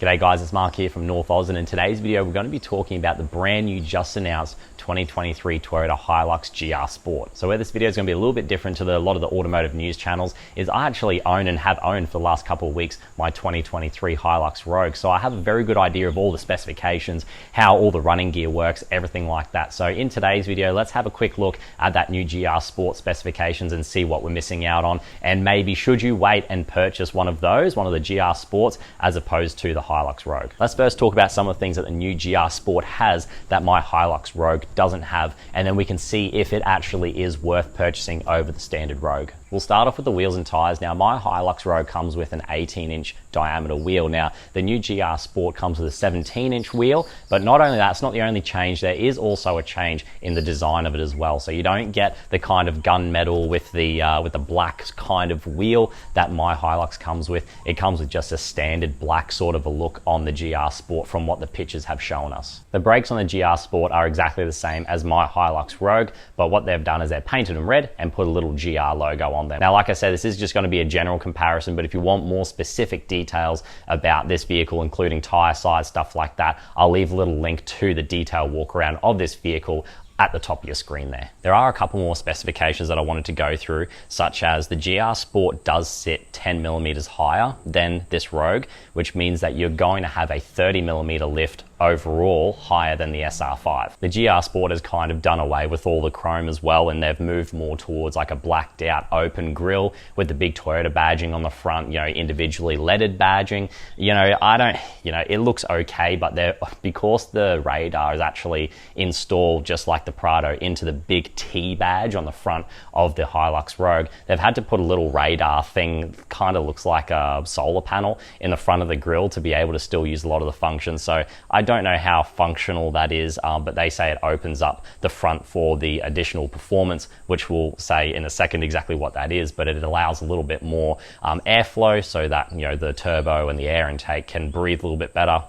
G'day guys, it's Mark here from North Oz, and in today's video we're going to be talking about the brand new just announced 2023 Toyota Hilux GR Sport. So where this video is going to be a little bit different to a lot of the automotive news channels is I actually own and have owned for the last couple of weeks my 2023 Hilux Rogue. So I have a very good idea of all the specifications, how all the running gear works, everything like that. So in today's video, let's have a quick look at that new GR Sport specifications and see what we're missing out on. And maybe should you wait and purchase one of those, one of the GR Sports, as opposed to the Hilux Rogue. Let's first talk about some of the things that the new GR Sport has that my Hilux Rogue doesn't have, and then we can see if it actually is worth purchasing over the standard Rogue. We'll start off with the wheels and tires. Now, my Hilux Rogue comes with an 18-inch diameter wheel. Now, the new GR Sport comes with a 17-inch wheel, but not only that, it's not the only change. There is also a change in the design of it as well. So you don't get the kind of gunmetal with the black kind of wheel that my Hilux comes with. It comes with just a standard black sort of a look on the GR Sport from what the pictures have shown us. The brakes on the GR Sport are exactly the same as my Hilux Rogue, but what they've done is they've painted them red and put a little GR logo on them. Now, like I said, this is just going to be a general comparison, but if you want more specific details about this vehicle, including tire size, stuff like that, I'll leave a little link to the detailed walk around of this vehicle at the top of your screen there. There are a couple more specifications that I wanted to go through, such as the GR Sport does sit 10 millimeters higher than this Rogue, which means that you're going to have a 30 millimeter lift overall higher than the SR5. The GR Sport has kind of done away with all the chrome as well, and they've moved more towards like a blacked out open grille with the big Toyota badging on the front, individually leaded badging. It looks okay, but because the radar is actually installed just like the Prado into the big T badge on the front of the Hilux Rogue, they've had to put a little radar thing, kind of looks like a solar panel, in the front of the grille to be able to still use a lot of the functions. So I don't know how functional that is, but they say it opens up the front for the additional performance, which we'll say in a second exactly what that is, but it allows a little bit more airflow so that the turbo and the air intake can breathe a little bit better.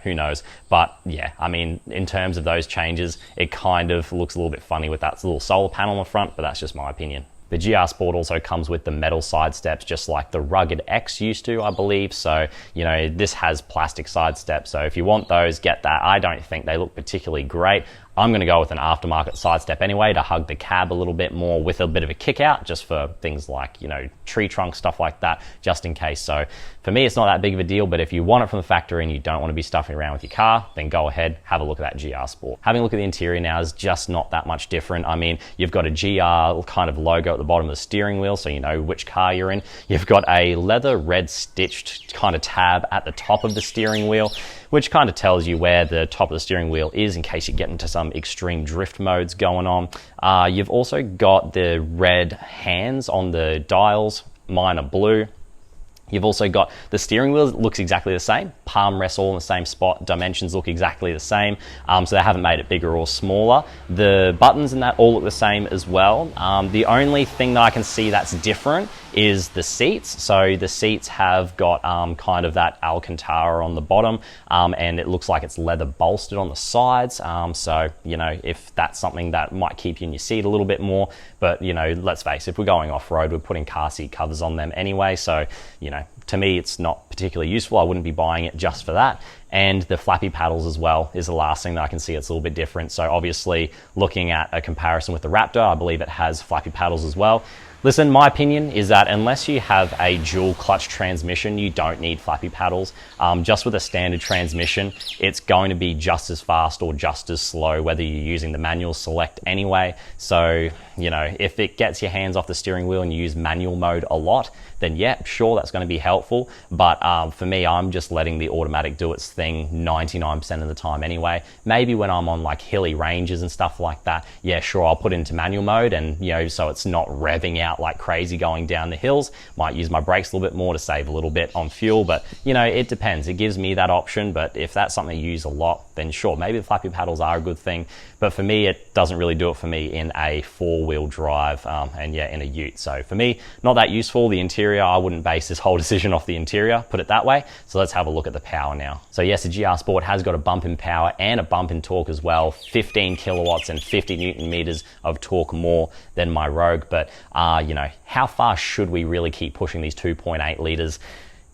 Who knows? But yeah, I mean, in terms of those changes, it kind of looks a little bit funny with that little solar panel on the front, but that's just my opinion. The GR Sport also comes with the metal side steps, just like the Rugged X used to, I believe. So, this has plastic side steps. So if you want those, get that. I don't think they look particularly great. I'm going to go with an aftermarket side step anyway to hug the cab a little bit more with a bit of a kick out, just for things like, tree trunk, stuff like that, just in case. So for me, it's not that big of a deal, but if you want it from the factory and you don't want to be stuffing around with your car, then go ahead, have a look at that GR Sport. Having a look at the interior now is just not that much different. I mean, you've got a GR kind of logo at the bottom of the steering wheel, so you know which car you're in. You've got a leather red stitched kind of tab at the top of the steering wheel, which kind of tells you where the top of the steering wheel is in case you get into some extreme drift modes going on. You've also got the red hands on the dials. Mine are blue. You've also got the steering wheel looks exactly the same. Palm rests all in the same spot. Dimensions look exactly the same. So they haven't made it bigger or smaller. The buttons and that all look the same as well. The only thing that I can see that's different is the seats. So the seats have got kind of that Alcantara on the bottom, and it looks like it's leather bolstered on the sides. So, if that's something that might keep you in your seat a little bit more, but, let's face it, if we're going off-road, we're putting car seat covers on them anyway. So, to me, it's not particularly useful. I wouldn't be buying it just for that. And the flappy paddles as well is the last thing that I can see it's a little bit different. So obviously, looking at a comparison with the Raptor, I believe it has flappy paddles as well. Listen, my opinion is that unless you have a dual clutch transmission, you don't need flappy paddles. Just with a standard transmission, it's going to be just as fast or just as slow, whether you're using the manual select anyway. So, if it gets your hands off the steering wheel and you use manual mode a lot, then yeah, sure, that's going to be helpful. But for me, I'm just letting the automatic do its thing 99% of the time anyway. Maybe when I'm on like hilly ranges and stuff like that, yeah, sure, I'll put it into manual mode and, so it's not revving out like crazy going down the hills. Might use my brakes a little bit more to save a little bit on fuel, but it depends. It gives me that option, but if that's something you use a lot, then sure, maybe the flappy paddles are a good thing. But for me, it doesn't really do it for me in a four-wheel drive and yeah, in a ute. So for me, not that useful. The interior, I wouldn't base this whole decision off the interior, put it that way. So let's have a look at the power now. So yes, the GR Sport has got a bump in power and a bump in torque as well, 15 kilowatts and 50 Newton meters of torque more than my Rogue. But how far should we really keep pushing these 2.8 liters?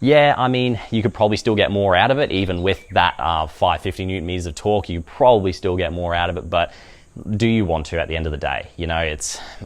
Yeah, I mean, you could probably still get more out of it, even with that 550 Newton meters of torque. You probably still get more out of it, but do you want to at the end of the day? You know,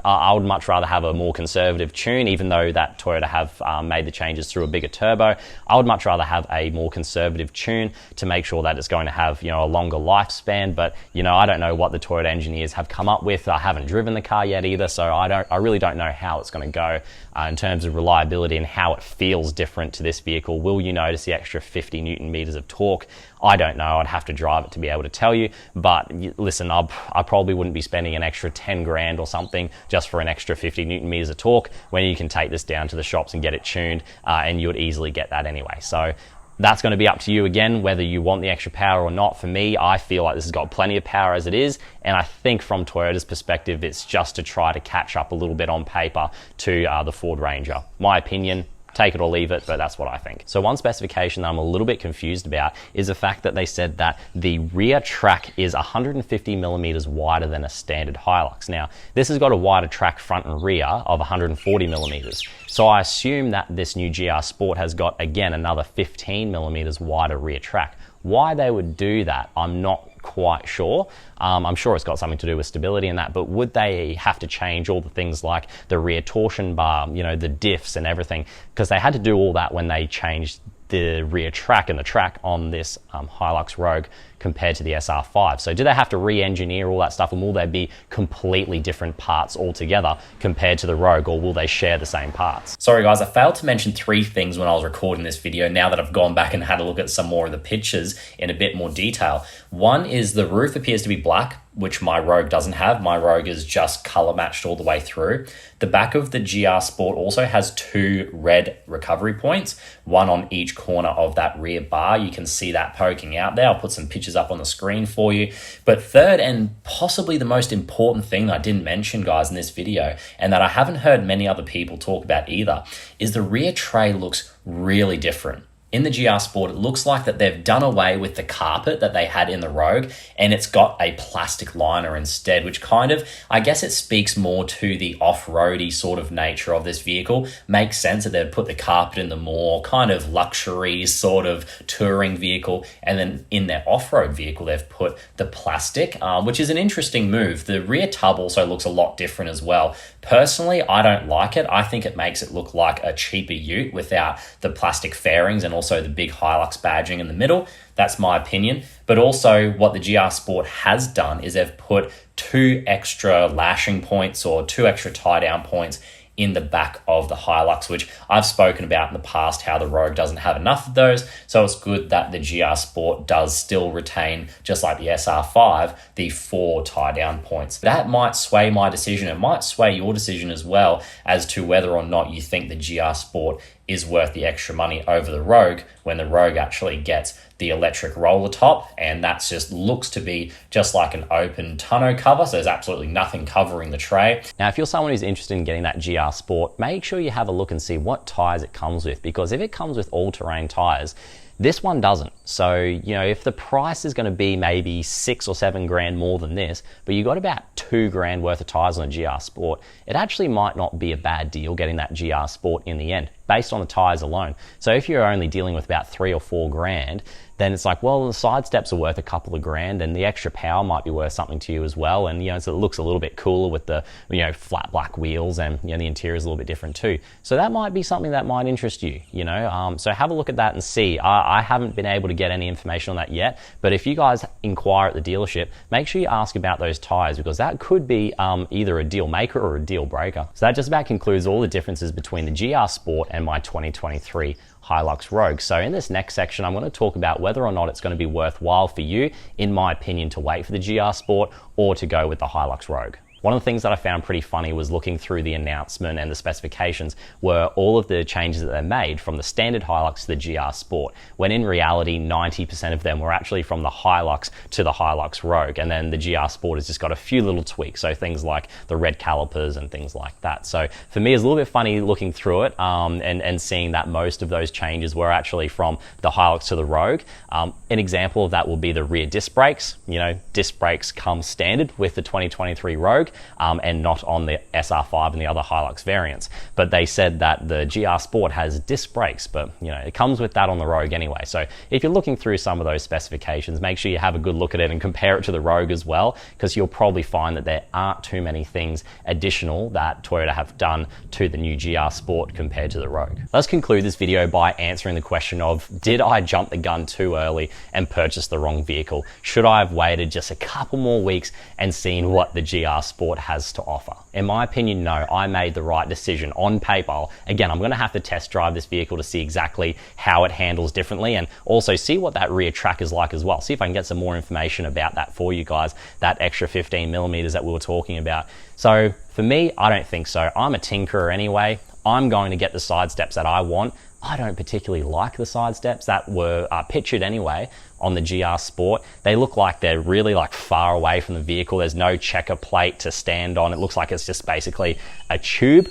I would much rather have a more conservative tune, even though that Toyota have made the changes through a bigger turbo. I would much rather have a more conservative tune to make sure that it's going to have, you know, a longer lifespan. But, you know, I don't know what the Toyota engineers have come up with. I haven't driven the car yet either, so I really don't know how it's going to go in terms of reliability and how it feels different to this vehicle. Will you notice the extra 50 Newton meters of torque? I don't know. I'd have to drive it to be able to tell you. But listen, I probably wouldn't be spending an extra 10 grand or something just for an extra 50 Newton meters of torque when you can take this down to the shops and get it tuned, and you would easily get that anyway. So that's going to be up to you again, whether you want the extra power or not. For me, I feel like this has got plenty of power as it is, and I think from Toyota's perspective, it's just to try to catch up a little bit on paper to the Ford Ranger. My opinion, take it or leave it, but that's what I think. So one specification that I'm a little bit confused about is the fact that they said that the rear track is 150 millimeters wider than a standard Hilux. Now, this has got a wider track front and rear of 140 millimeters. So I assume that this new GR Sport has got, again, another 15 millimeters wider rear track. Why they would do that, I'm not quite sure. I'm sure it's got something to do with stability and that, but would they have to change all the things like the rear torsion bar, you know, the diffs and everything? Because they had to do all that when they changed the rear track and the track on this Hilux Rogue compared to the SR5. So do they have to re-engineer all that stuff, and will they be completely different parts altogether compared to the Rogue, or will they share the same parts? Sorry guys, I failed to mention 3 things when I was recording this video now that I've gone back and had a look at some more of the pictures in a bit more detail. One is the roof appears to be black, which my Rogue doesn't have. My Rogue is just color matched all the way through. The back of the GR Sport also has 2 red recovery points, one on each corner of that rear bar. You can see that poking out there. I'll put some pictures up on the screen for you. But third, and possibly the most important thing that I didn't mention, guys, in this video, and that I haven't heard many other people talk about either, is the rear tray looks really different. In the GR Sport, it looks like that they've done away with the carpet that they had in the Rogue, and it's got a plastic liner instead, which kind of, I guess it speaks more to the off-roady sort of nature of this vehicle. Makes sense that they've put the carpet in the more kind of luxury sort of touring vehicle, and then in their off-road vehicle, they've put the plastic, which is an interesting move. The rear tub also looks a lot different as well. Personally, I don't like it. I think it makes it look like a cheaper ute without the plastic fairings and also the big Hilux badging in the middle. That's my opinion. But also what the GR Sport has done is they've put 2 extra lashing points or 2 extra tie down points in the back of the Hilux, which I've spoken about in the past, how the Rogue doesn't have enough of those. So it's good that the GR Sport does still retain, just like the SR5, the 4 tie down points. That might sway my decision. It might sway your decision as well as to whether or not you think the GR Sport is worth the extra money over the Rogue, when the Rogue actually gets the electric roller top, and that just looks to be just like an open tonneau cover, so there's absolutely nothing covering the tray. Now, if you're someone who's interested in getting that GR Sport, make sure you have a look and see what tyres it comes with, because if it comes with all-terrain tyres, this one doesn't. So, you know, if the price is going to be maybe 6 or 7 grand more than this, but you got about 2 grand worth of tyres on a GR Sport, it actually might not be a bad deal getting that GR Sport in the end, based on the tyres alone. So if you're only dealing with about 3 or 4 grand, then it's like, well, the side steps are worth a couple of grand, and the extra power might be worth something to you as well. And, you know, so it looks a little bit cooler with the, you know, flat black wheels, and, you know, the interior is a little bit different too. So that might be something that might interest you, you know. So have a look at that and see. I haven't been able to get any information on that yet, but if you guys inquire at the dealership, make sure you ask about those tires, because that could be either a deal maker or a deal breaker. So that just about concludes all the differences between the GR Sport and my 2023 Hilux Rogue. So in this next section, I'm going to talk about whether or not it's going to be worthwhile for you, in my opinion, to wait for the GR Sport or to go with the Hilux Rogue. One of the things that I found pretty funny was looking through the announcement and the specifications were all of the changes that they made from the standard Hilux to the GR Sport, when in reality 90% of them were actually from the Hilux to the Hilux Rogue, and then the GR Sport has just got a few little tweaks, so things like the red calipers and things like that. So for me, it's a little bit funny looking through it and seeing that most of those changes were actually from the Hilux to the Rogue. An example of that will be the rear disc brakes. You know, disc brakes come standard with the 2023 Rogue. and not on the SR5 and the other Hilux variants. But they said that the GR Sport has disc brakes, but you know, it comes with that on the Rogue anyway. So if you're looking through some of those specifications, make sure you have a good look at it and compare it to the Rogue as well, because you'll probably find that there aren't too many things additional that Toyota have done to the new GR Sport compared to the Rogue. Let's conclude this video by answering the question of, did I jump the gun too early and purchase the wrong vehicle? Should I have waited just a couple more weeks and seen what the GR Sport has to offer? In my opinion, no, I made the right decision on paper. Again, I'm gonna have to test drive this vehicle to see exactly how it handles differently, and also see what that rear track is like as well. See if I can get some more information about that for you guys, that extra 15 millimeters that we were talking about. So for me, I don't think so. I'm a tinkerer anyway. I'm going to get the side steps that I want. I don't particularly like the side steps that were pictured anyway on the GR Sport. They look like they're really like far away from the vehicle. There's no checker plate to stand on. It looks like it's just basically a tube.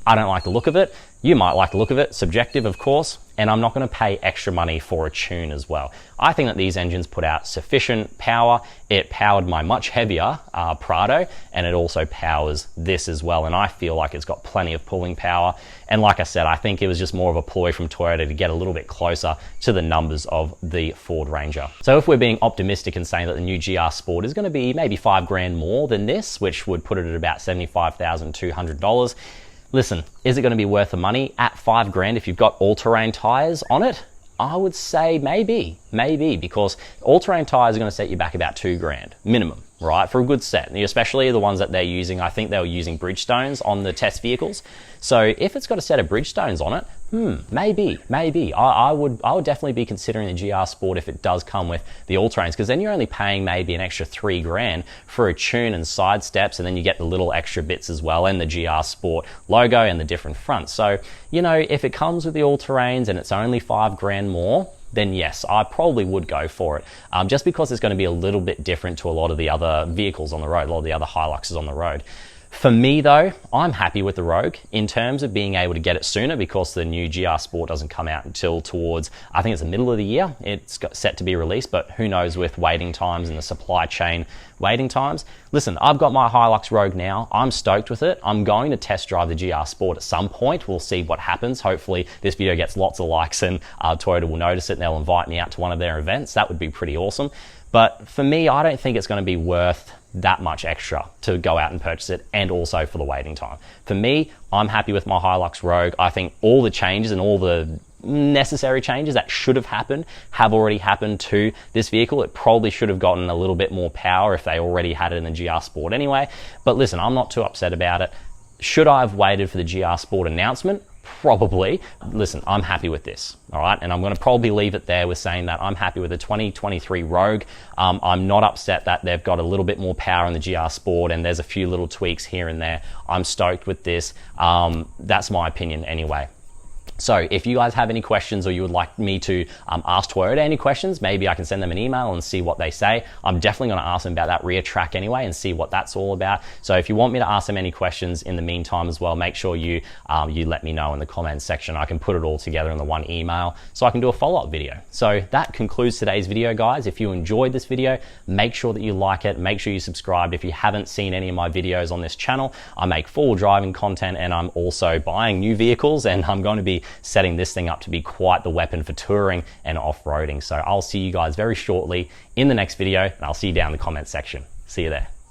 I don't like the look of it. You might like the look of it, subjective of course, and I'm not going to pay extra money for a tune as well. I think that these engines put out sufficient power. It powered my much heavier Prado, and it also powers this as well, and I feel like it's got plenty of pulling power. And like I said, I think it was just more of a ploy from Toyota to get a little bit closer to the numbers of the Ford Ranger. So if we're being optimistic and saying that the new GR Sport is going to be maybe $5,000 more than this, which would put it at about $75,200, listen, is it going to be worth the money at $5,000 if you've got all-terrain tires on it? I would say maybe, because all-terrain tires are going to set you back about $2,000 minimum, right, for a good set. And especially the ones that they're using. I think they were using Bridgestones on the test vehicles. So if it's got a set of Bridgestones on it, maybe. I would definitely be considering the GR Sport if it does come with the all-terrains, because then you're only paying maybe an extra $3,000 for a tune and side steps, and then you get the little extra bits as well, and the GR Sport logo and the different fronts. So, you know, if it comes with the all-terrains and it's only $5,000 more, then yes, I probably would go for it. Just because it's going to be a little bit different to a lot of the other vehicles on the road, a lot of the other Hiluxes on the road. For me though, I'm happy with the Rogue in terms of being able to get it sooner, because the new GR Sport doesn't come out until towards, I think it's the middle of the year. It's got set to be released, but who knows with waiting times and the supply chain waiting times. Listen, I've got my Hilux Rogue now. I'm stoked with it. I'm going to test drive the GR Sport at some point. We'll see what happens. Hopefully this video gets lots of likes and Toyota will notice it and they'll invite me out to one of their events. That would be pretty awesome. But for me, I don't think it's going to be worth that much extra to go out and purchase it, and also for the waiting time. For me, I'm happy with my Hilux Rogue. I think all the changes and all the necessary changes that should have happened have already happened to this vehicle. It probably should have gotten a little bit more power if they already had it in the GR Sport anyway. But listen, I'm not too upset about it. Should I have waited for the GR Sport announcement? Probably. Listen, I'm happy with this, all right? And I'm going to probably leave it there with saying that I'm happy with the 2023 Rogue. I'm not upset that they've got a little bit more power in the GR Sport and there's a few little tweaks here and there. I'm stoked with this. That's my opinion anyway. So if you guys have any questions, or you would like me to ask Toyota any questions, maybe I can send them an email and see what they say. I'm definitely going to ask them about that rear track anyway and see what that's all about. So if you want me to ask them any questions in the meantime as well, make sure you let me know in the comments section. I can put it all together in the one email so I can do a follow-up video. So that concludes today's video, guys. If you enjoyed this video, make sure that you like it. Make sure you subscribe. If you haven't seen any of my videos on this channel, I make full driving content, and I'm also buying new vehicles, and I'm going to be setting this thing up to be quite the weapon for touring and off-roading. So I'll see you guys very shortly in the next video, and I'll see you down in the comments section. See you there.